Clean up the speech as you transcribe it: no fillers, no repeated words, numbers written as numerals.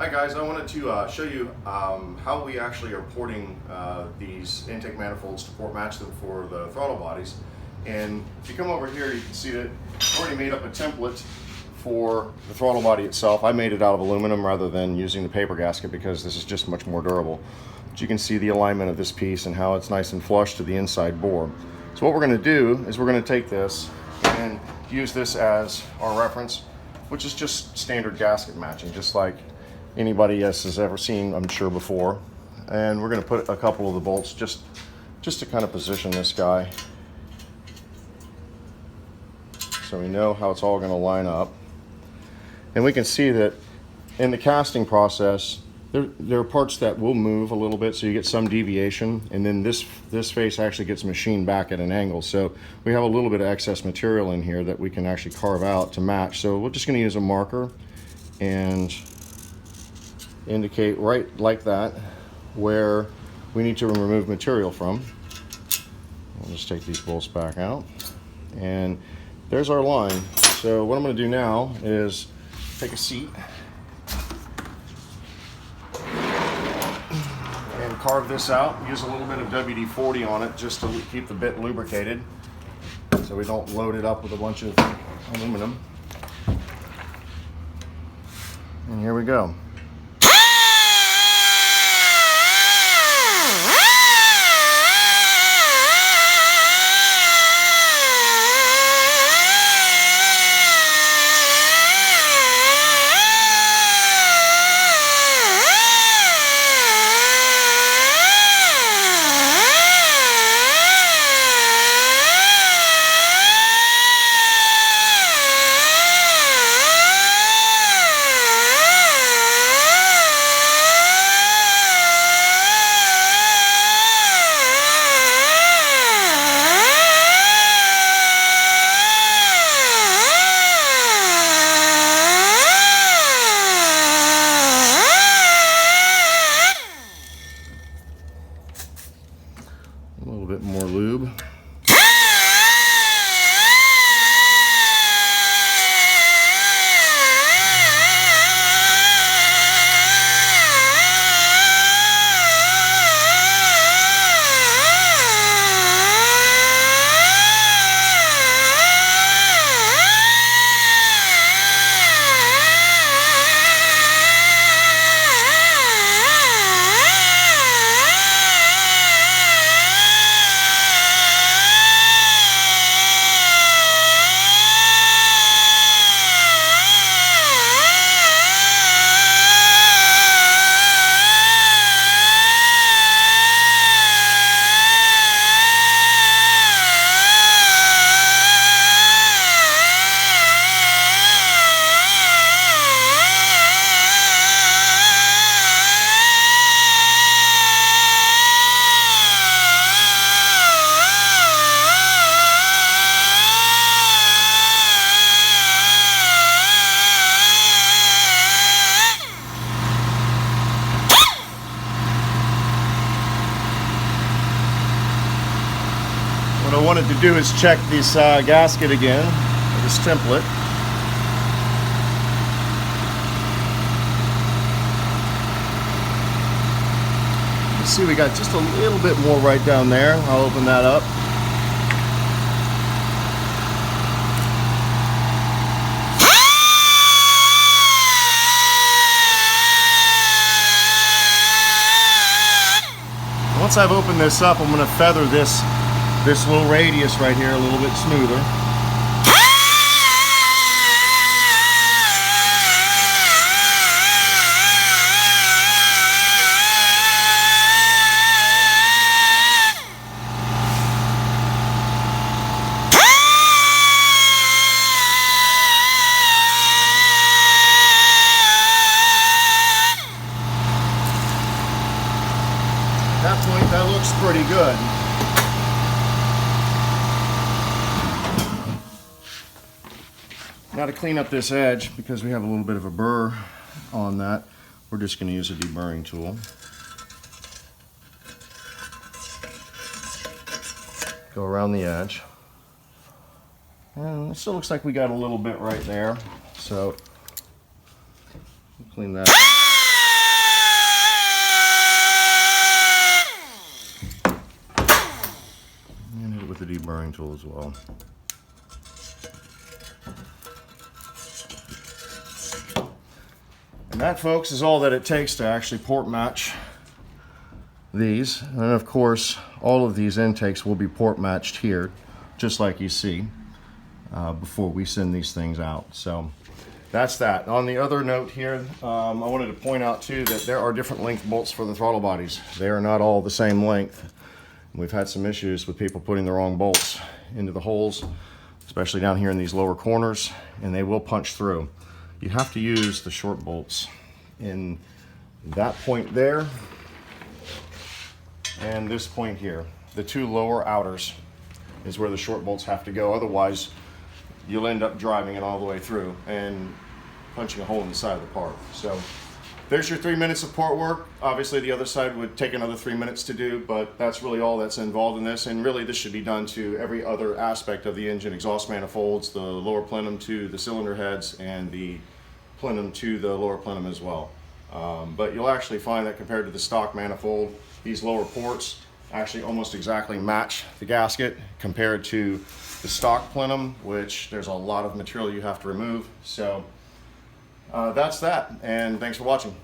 Hi guys, I wanted to show you how we actually are porting these intake manifolds to port match them for the throttle bodies. And if you come over here, you can see that I've already made up a template for the throttle body itself. I made it out of aluminum rather than using the paper gasket because this is just much more durable. But you can see the alignment of this piece and how it's nice and flush to the inside bore. So what we're going to do is we're going to take this and use this as our reference, which is just standard gasket matching, just like anybody else has ever seen, I'm sure, before. And we're going to put a couple of the bolts just to kind of position this guy so we know how it's all going to line up. And we can see that in the casting process there are parts that will move a little bit, so you get some deviation, and then this face actually gets machined back at an angle, so we have a little bit of excess material in here that we can actually carve out to match. So we're just going to use a marker and indicate right like that where we need to remove material from. We'll just take these bolts back out, and there's our line. So what I'm going to do now is take a seat and carve this out. Use a little bit of WD-40 on it just to keep the bit lubricated so we don't load it up with a bunch of aluminum. And here we go. A little bit more lube. What I wanted to do is check this gasket again, or this template. You see we got just a little bit more right down there. I'll open that up. Once I've opened this up, I'm going to feather this little radius right here a little bit smoother. At that point, that looks pretty good. Now to clean up this edge, because we have a little bit of a burr on that, we're just going to use a deburring tool. Go around the edge. And it still looks like we got a little bit right there, so clean that up. burring tool as well. And that, folks, is all that it takes to actually port match these. And of course, all of these intakes will be port matched here, just like you see, before we send these things out. So that's that. On the other note here, I wanted to point out too that there are different length bolts for the throttle bodies. They are not all the same length. We've had some issues with people putting the wrong bolts into the holes, especially down here in these lower corners, and they will punch through. You have to use the short bolts in that point there and this point here. The two lower outers is where the short bolts have to go. Otherwise, you'll end up driving it all the way through and punching a hole in the side of the part. So there's your 3 minutes of port work. Obviously the other side would take another 3 minutes to do, but that's really all that's involved in this. And really this should be done to every other aspect of the engine: exhaust manifolds, the lower plenum to the cylinder heads, and the plenum to the lower plenum as well. But you'll actually find that compared to the stock manifold, these lower ports actually almost exactly match the gasket compared to the stock plenum, which there's a lot of material you have to remove. So that's that, and thanks for watching.